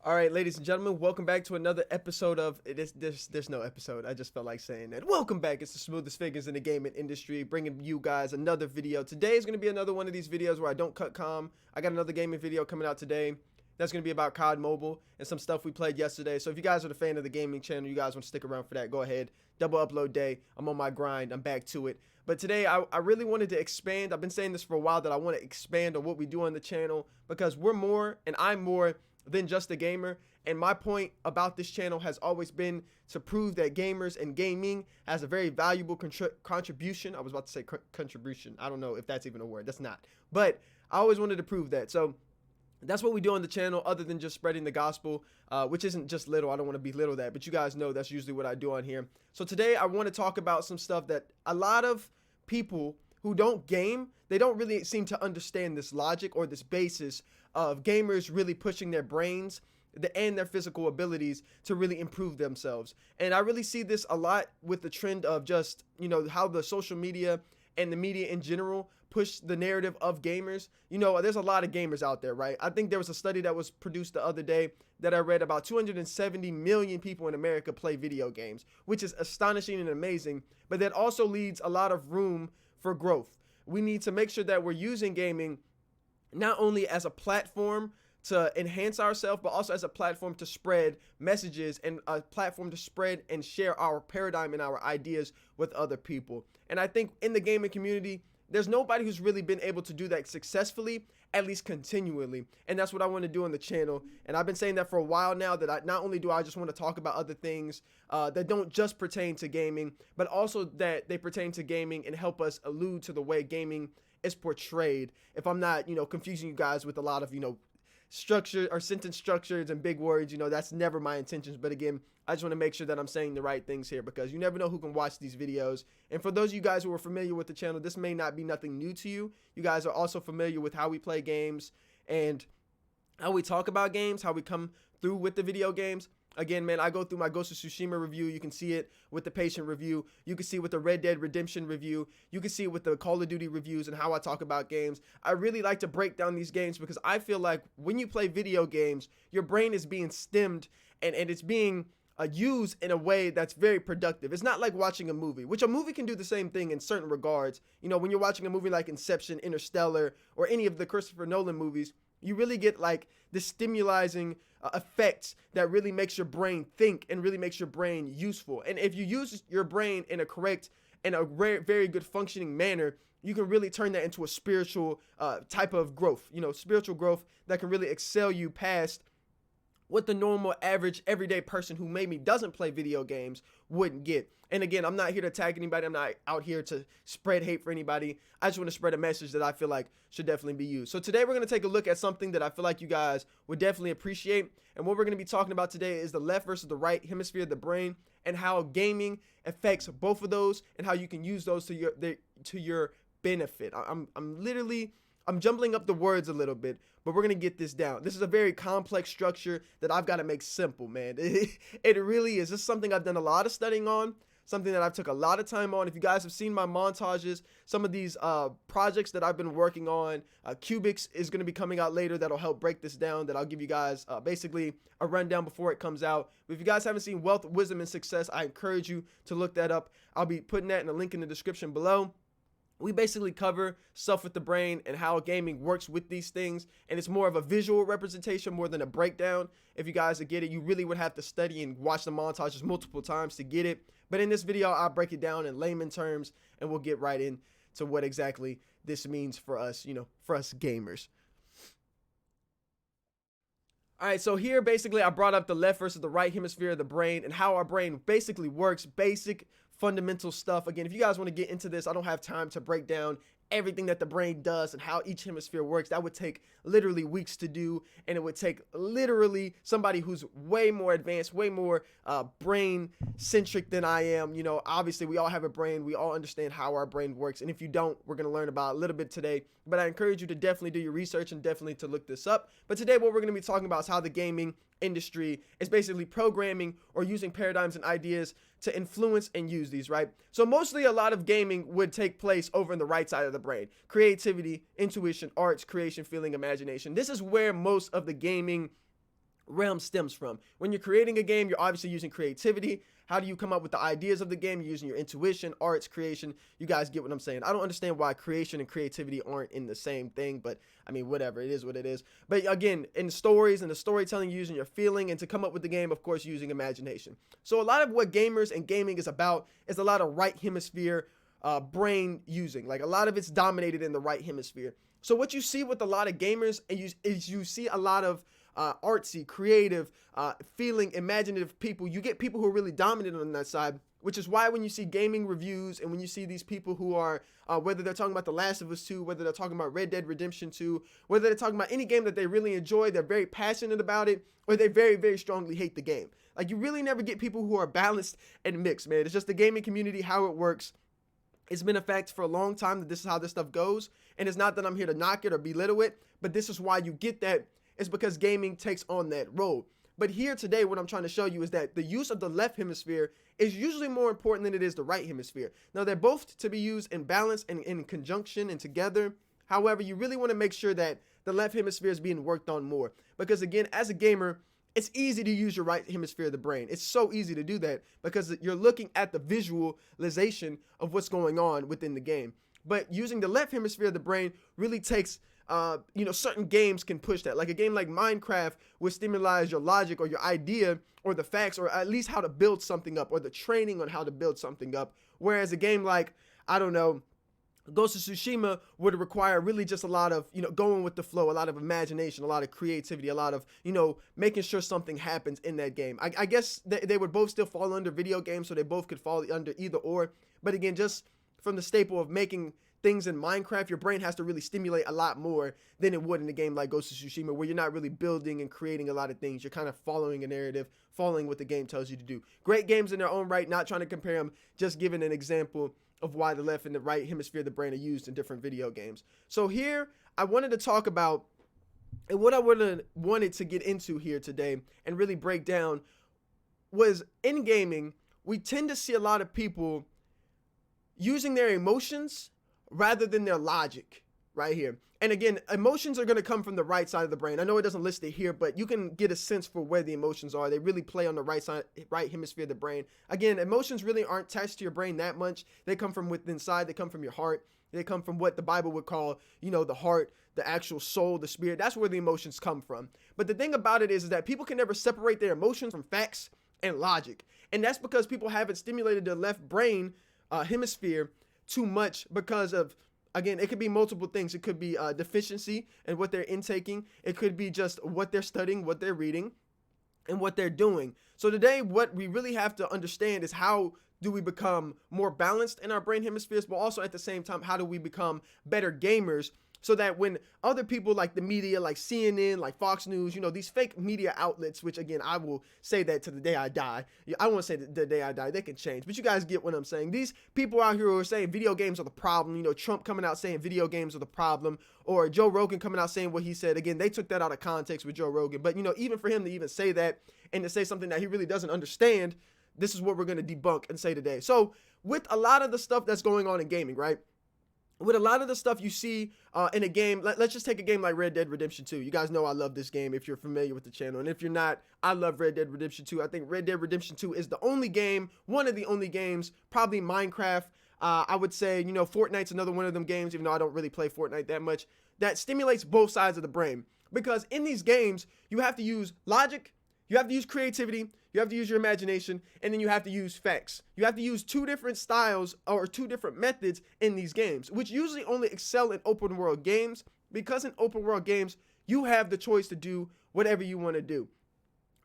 All right, ladies and gentlemen, welcome back to another episode of there's no episode. I just felt like saying that. Welcome back. It's the smoothest figures in the gaming industry, bringing you guys another video. Today is going to be another one of these videos where I don't cut calm. I got another gaming video coming out today. That's going to be about COD Mobile and some stuff we played yesterday. So if you guys are a fan of the gaming channel, you guys want to stick around for that, go ahead. Double upload day. I'm on my grind. I'm back to it. But today, I really wanted to expand. I've been saying this for a while that I want to expand on what we do on the channel because we're more and I'm more than just a gamer. And my point about this channel has always been to prove that gamers and gaming has a very valuable contribution. I was about to say contribution. I don't know if that's even a word. That's not. But I always wanted to prove that. So that's what we do on the channel, other than just spreading the gospel, which isn't just little. I don't want to belittle that, but you guys know that's usually what I do on here. So today I want to talk about some stuff that a lot of people who don't game, they don't really seem to understand this logic or this basis of gamers really pushing their brains and their physical abilities to really improve themselves. And I really see this a lot with the trend of just, how the social media and the media in general push the narrative of gamers. There's a lot of gamers out there, right? I think there was a study that was produced the other day that I read about 270 million people in America play video games, which is astonishing and amazing, but that also leaves a lot of room for growth. We need to make sure that we're using gaming not only as a platform to enhance ourselves, but also as a platform to spread messages and a platform to spread and share our paradigm and our ideas with other people. And I think in the gaming community, there's nobody who's really been able to do that successfully, at least continually. And that's what I want to do on the channel. And I've been saying that for a while now, that not only do I just want to talk about other things that don't just pertain to gaming, but also that they pertain to gaming and help us allude to the way gaming is portrayed. If I'm not, confusing you guys with a lot of, structure or sentence structures and big words, that's never my intentions. But again, I just want to make sure that I'm saying the right things here, because you never know who can watch these videos. And for those of you guys who are familiar with the channel, this may not be nothing new to you. You guys are also familiar with how we play games and how we talk about games, how we come through with the video games. Again, man, I go through my Ghost of Tsushima review. You can see it with the Patient review. You can see it with the Red Dead Redemption review. You can see it with the Call of Duty reviews and how I talk about games. I really like to break down these games because I feel like when you play video games, your brain is being stemmed and it's being used in a way that's very productive. It's not like watching a movie, which a movie can do the same thing in certain regards. When you're watching a movie like Inception, Interstellar, or any of the Christopher Nolan movies, you really get like the stimulating effects that really makes your brain think and really makes your brain useful. And if you use your brain in a correct and a very good functioning manner, you can really turn that into a spiritual type of growth, spiritual growth that can really excel you past what the normal, average, everyday person who maybe doesn't play video games wouldn't get. And again, I'm not here to attack anybody. I'm not out here to spread hate for anybody. I just want to spread a message that I feel like should definitely be used. So today we're going to take a look at something that I feel like you guys would definitely appreciate. And what we're going to be talking about today is the left versus the right hemisphere of the brain and how gaming affects both of those and how you can use those to your benefit. I'm jumbling up the words a little bit, but we're going to get this down. This is a very complex structure that I've got to make simple, man. It really is. This is something I've done a lot of studying on, something that I've took a lot of time on. If you guys have seen my montages, some of these projects that I've been working on, Cubics is going to be coming out later that'll help break this down, that I'll give you guys basically a rundown before it comes out. But if you guys haven't seen Wealth, Wisdom, and Success, I encourage you to look that up. I'll be putting that in a link in the description below. We basically cover stuff with the brain and how gaming works with these things, and it's more of a visual representation more than a breakdown. If you guys get it, you really would have to study and watch the montages multiple times to get it. But in this video, I'll break it down in layman terms, and we'll get right into what exactly this means for us, for us gamers. All right, so here basically I brought up the left versus the right hemisphere of the brain and how our brain basically works, basic fundamental stuff. Again, if you guys want to get into this, I don't have time to break down everything that the brain does and how each hemisphere works. That would take literally weeks to do, and it would take literally somebody who's way more advanced, way more brain centric than I am. Obviously we all have a brain, we all understand how our brain works, and if you don't, we're going to learn about a little bit today. But I encourage you to definitely do your research and definitely to look this up. But today what we're going to be talking about is how the gaming industry is basically programming or using paradigms and ideas to influence and use these, right? So mostly a lot of gaming would take place over in the right side of the brain. Creativity, intuition, arts, creation, feeling, imagination. This is where most of the gaming realm stems from. When you're creating a game, you're obviously using creativity. How do you come up with the ideas of the game? You're using your intuition, arts, creation. You guys get what I'm saying. I don't understand why creation and creativity aren't in the same thing, but I mean, whatever, it is what it is. But again, in stories and the storytelling, using your feeling, and to come up with the game, of course, using imagination. So a lot of what gamers and gaming is about is a lot of right hemisphere brain using. Like, a lot of it's dominated in the right hemisphere. So what you see with a lot of gamers is you see a lot of artsy, creative, feeling, imaginative people. You get people who are really dominant on that side, which is why when you see gaming reviews and when you see these people who are, whether they're talking about The Last of Us 2, whether they're talking about Red Dead Redemption 2, whether they're talking about any game that they really enjoy, they're very passionate about it, or they very, very strongly hate the game. Like, you really never get people who are balanced and mixed, man. It's just the gaming community, how it works. It's been a fact for a long time that this is how this stuff goes. And it's not that I'm here to knock it or belittle it, but this is why you get that. It's because gaming takes on that role. But here today, what I'm trying to show you is that the use of the left hemisphere is usually more important than it is the right hemisphere. Now, they're both to be used in balance and in conjunction and together. However, you really want to make sure that the left hemisphere is being worked on more. Because again, as a gamer, it's easy to use your right hemisphere of the brain. It's so easy to do that because you're looking at the visualization of what's going on within the game. But using the left hemisphere of the brain really takes, certain games can push that. Like a game like Minecraft will stimulate your logic or your idea or the facts or at least how to build something up or the training on how to build something up. Whereas a game like, I don't know, Ghost of Tsushima would require really just a lot of, going with the flow, a lot of imagination, a lot of creativity, a lot of, making sure something happens in that game. I guess they would both still fall under video games, so they both could fall under either or. But again, just from the staple of making things in Minecraft, your brain has to really stimulate a lot more than it would in a game like Ghost of Tsushima, where you're not really building and creating a lot of things. You're kind of following a narrative, following what the game tells you to do. Great games in their own right, not trying to compare them, just giving an example of why the left and the right hemisphere of the brain are used in different video games. So here, I wanted to talk about, and what I wanted to get into here today and really break down was, in gaming, we tend to see a lot of people using their emotions rather than their logic right here. And again, emotions are going to come from the right side of the brain. I know it doesn't list it here, but you can get a sense for where the emotions are. They really play on the right side, right hemisphere of the brain. Again, emotions really aren't attached to your brain that much. They come from within inside. They come from your heart. They come from what the Bible would call, the heart, the actual soul, the spirit. That's where the emotions come from. But the thing about it is that people can never separate their emotions from facts and logic. And that's because people haven't stimulated their left brain hemisphere too much because of, again, it could be multiple things. It could be deficiency in what they're intaking. It could be just what they're studying, what they're reading, and what they're doing. So today, what we really have to understand is how do we become more balanced in our brain hemispheres, but also at the same time, how do we become better gamers so that when other people like the media, like CNN, like Fox News, these fake media outlets, which again, I will say that to the day I die. I won't say the day I die, they can change, but you guys get what I'm saying. These people out here who are saying video games are the problem, Trump coming out saying video games are the problem, or Joe Rogan coming out saying what he said. Again, they took that out of context with Joe Rogan, but even for him to even say that and to say something that he really doesn't understand, this is what we're going to debunk and say today. So with a lot of the stuff that's going on in gaming, right? With a lot of the stuff you see in a game, let's just take a game like Red Dead Redemption 2. You guys know I love this game if you're familiar with the channel. And if you're not, I love Red Dead Redemption 2. I think Red Dead Redemption 2 is the only game, one of the only games, probably Minecraft. I would say, Fortnite's another one of them games, even though I don't really play Fortnite that much, that stimulates both sides of the brain. Because in these games, you have to use logic, you have to use creativity, you have to use your imagination, and then you have to use facts. You have to use two different styles or two different methods in these games, which usually only excel in open world games, because in open world games, you have the choice to do whatever you want to do.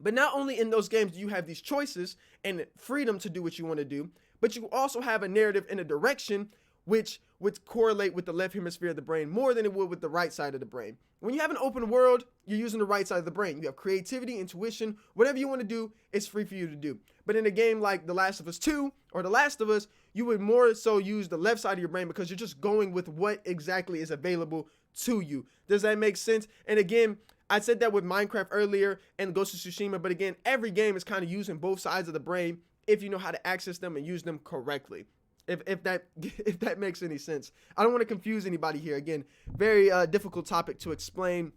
But not only in those games do you have these choices and freedom to do what you want to do, but you also have a narrative and a direction which would correlate with the left hemisphere of the brain more than it would with the right side of the brain. When you have an open world, you're using the right side of the brain. You have creativity, intuition, whatever you want to do, it's free for you to do. But in a game like The Last of Us 2 or The Last of Us, you would more so use the left side of your brain because you're just going with what exactly is available to you. Does that make sense? And again, I said that with Minecraft earlier and Ghost of Tsushima, but again, every game is kind of using both sides of the brain if you know how to access them and use them correctly. If that makes any sense. I don't want to confuse anybody here. Again, very difficult topic to explain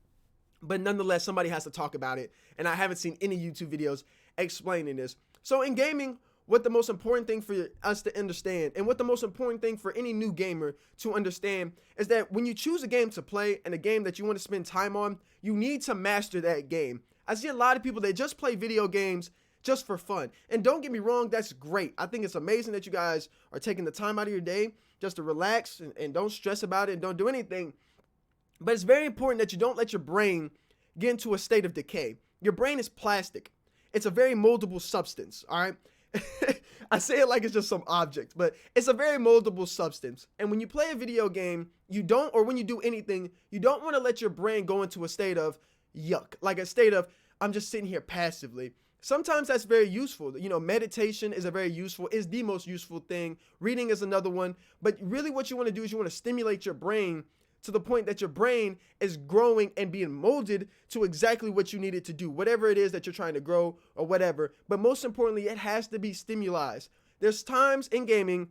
but nonetheless, somebody has to talk about it. And I haven't seen any YouTube videos explaining this. So in gaming, what the most important thing for us to understand, and what the most important thing for any new gamer to understand, is that when you choose a game to play and a game that you want to spend time on, you need to master that game. I see a lot of people that just play video games just for fun. And don't get me wrong, that's great. I think it's amazing that you guys are taking the time out of your day just to relax and don't stress about it and don't do anything. But it's very important that you don't let your brain get into a state of decay. Your brain is plastic. It's a very moldable substance, all right? I say it like it's just some object, but it's a very moldable substance. And when you play a video game, or when you do anything, you don't want to let your brain go into a state of yuck, like a state of, I'm just sitting here passively. Sometimes that's very useful. Meditation is the most useful thing. Reading is another one. But really what you want to do is you want to stimulate your brain to the point that your brain is growing and being molded to exactly what you need it to do, whatever it is that you're trying to grow or whatever. But most importantly, it has to be stimulized. There's times in gaming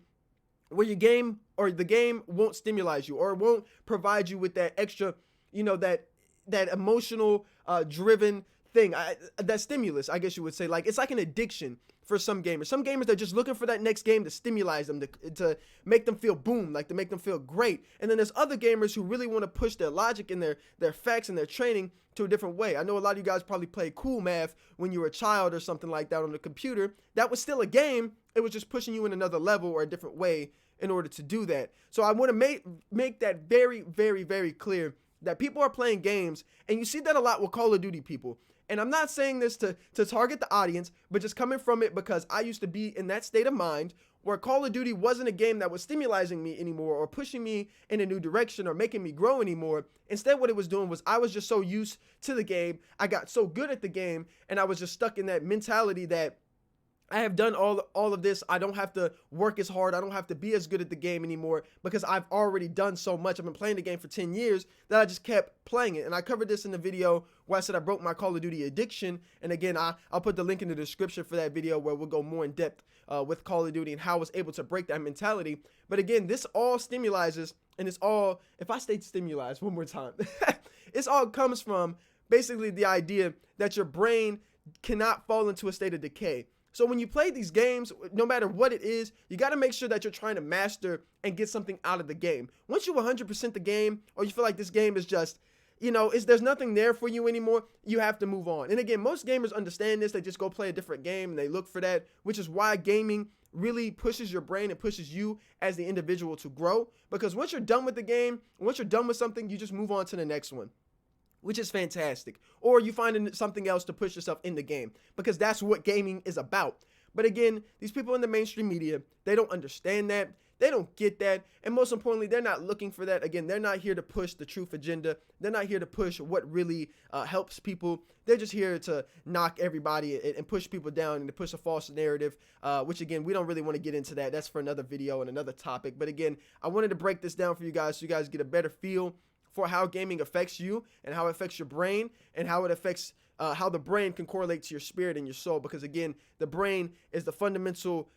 where your game or the game won't stimulate you or won't provide you with that extra, that emotional driven thing, that stimulus, I guess you would say. Like, it's like an addiction for some gamers. Some gamers, they're just looking for that next game to stimulate them, to make them feel boom, like to make them feel great. And then there's other gamers who really want to push their logic and their facts and their training to a different way. I know a lot of you guys probably played Cool Math when you were a child or something like that on the computer. That was still a game. It was just pushing you in another level or a different way in order to do that. So I want to make that very, very, very clear that people are playing games, and you see that a lot with Call of Duty people. And I'm not saying this to target the audience, but just coming from it because I used to be in that state of mind where Call of Duty wasn't a game that was stimulating me anymore or pushing me in a new direction or making me grow anymore. Instead, what it was doing was I was just so used to the game. I got so good at the game, and I was just stuck in that mentality that I have done all of this. I don't have to work as hard. I don't have to be as good at the game anymore because I've already done so much. I've been playing the game for 10 years that I just kept playing it. And I covered this in the video where I said I broke my Call of Duty addiction. And again, I'll put the link in the description for that video where we'll go more in depth with Call of Duty and how I was able to break that mentality. But again, this all stimulizes, and it's all, if I state stimulized one more time, this all comes from basically the idea that your brain cannot fall into a state of decay. So when you play these games, no matter what it is, you got to make sure that you're trying to master and get something out of the game. Once you 100% the game, or you feel like this game is just, there's nothing there for you anymore, you have to move on. And again, most gamers understand this. They just go play a different game and they look for that, which is why gaming really pushes your brain and pushes you as the individual to grow. Because once you're done with the game, once you're done with something, you just move on to the next one, which is fantastic. Or you find something else to push yourself in the game, because that's what gaming is about. But again, these people in the mainstream media, they don't understand that. They don't get that. And most importantly, they're not looking for that. Again, they're not here to push the truth agenda. They're not here to push what really helps people. They're just here to knock everybody and push people down and to push a false narrative, which again, we don't really want to get into that. That's for another video and another topic. But again, I wanted to break this down for you guys so you guys get a better feel for how gaming affects you and how it affects your brain and how it affects how the brain can correlate to your spirit and your soul. Because again, the brain is the fundamental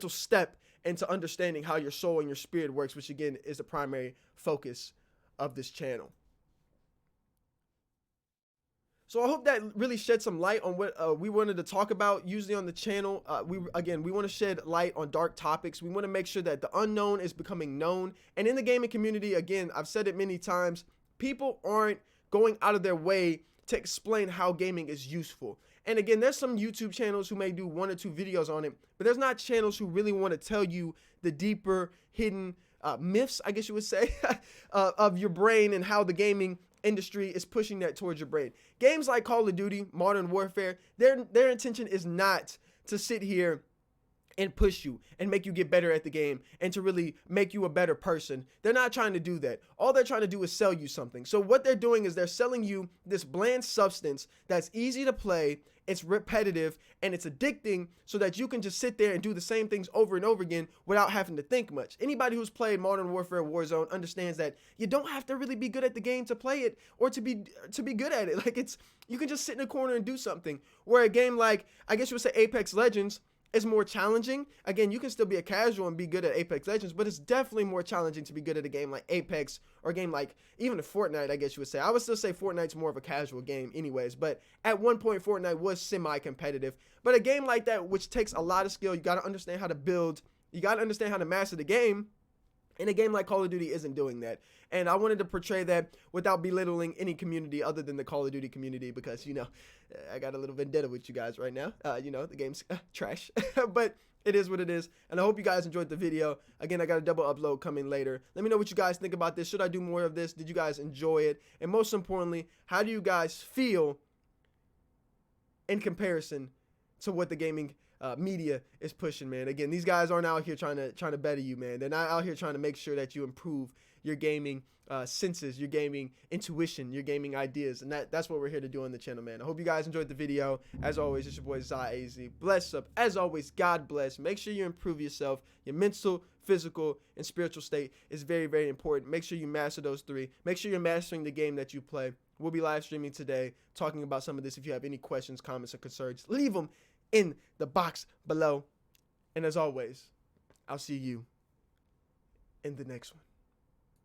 step into understanding how your soul and your spirit works, which again is the primary focus of this channel. So I hope that really shed some light on what we wanted to talk about usually on the channel. We want to shed light on dark topics. We want to make sure that the unknown is becoming known. And in the gaming community, again, I've said it many times, people aren't going out of their way to explain how gaming is useful. And again, there's some YouTube channels who may do 1 or 2 videos on it, but there's not channels who really want to tell you the deeper hidden myths, I guess you would say, of your brain and how the gaming industry is pushing that towards your brain. Games like Call of Duty, Modern Warfare, their intention is not to sit here and push you and make you get better at the game and to really make you a better person. They're not trying to do that. All they're trying to do is sell you something. So what they're doing is they're selling you this bland substance that's easy to play, it's repetitive, and it's addicting, so that you can just sit there and do the same things over and over again without having to think much. Anybody who's played Modern Warfare Warzone understands that you don't have to really be good at the game to play it or to be good at it. Like, you can just sit in a corner and do something. Where a game like, I guess you would say, Apex Legends, is more challenging. Again, you can still be a casual and be good at Apex Legends, but it's definitely more challenging to be good at a game like Apex or a game like even a Fortnite, I guess you would say. I would still say Fortnite's more of a casual game anyways, but at one point Fortnite was semi-competitive. But a game like that, which takes a lot of skill, you got to understand how to build, you got to understand how to master the game. And a game like Call of Duty isn't doing that. And I wanted to portray that without belittling any community other than the Call of Duty community, because, you know, I got a little vendetta with you guys right now. You know, the game's trash. But it is what it is. And I hope you guys enjoyed the video. Again, I got a double upload coming later. Let me know what you guys think about this. Should I do more of this? Did you guys enjoy it? And most importantly, how do you guys feel in comparison to what the gaming media is pushing, man? Again, these guys aren't out here trying to better you, man. They're not out here trying to make sure that you improve your gaming senses, your gaming intuition, your gaming ideas, and that's what we're here to do on the channel, man. I hope you guys enjoyed the video. As always, it's your boy ZAZ. Bless up. As always, God bless. Make sure you improve yourself. Your mental, physical, and spiritual state is very, very important. Make sure you master those three. Make sure you're mastering the game that you play. We'll be live streaming today, talking about some of this. If you have any questions, comments, or concerns, leave them in the box below. And as always, I'll see you in the next one.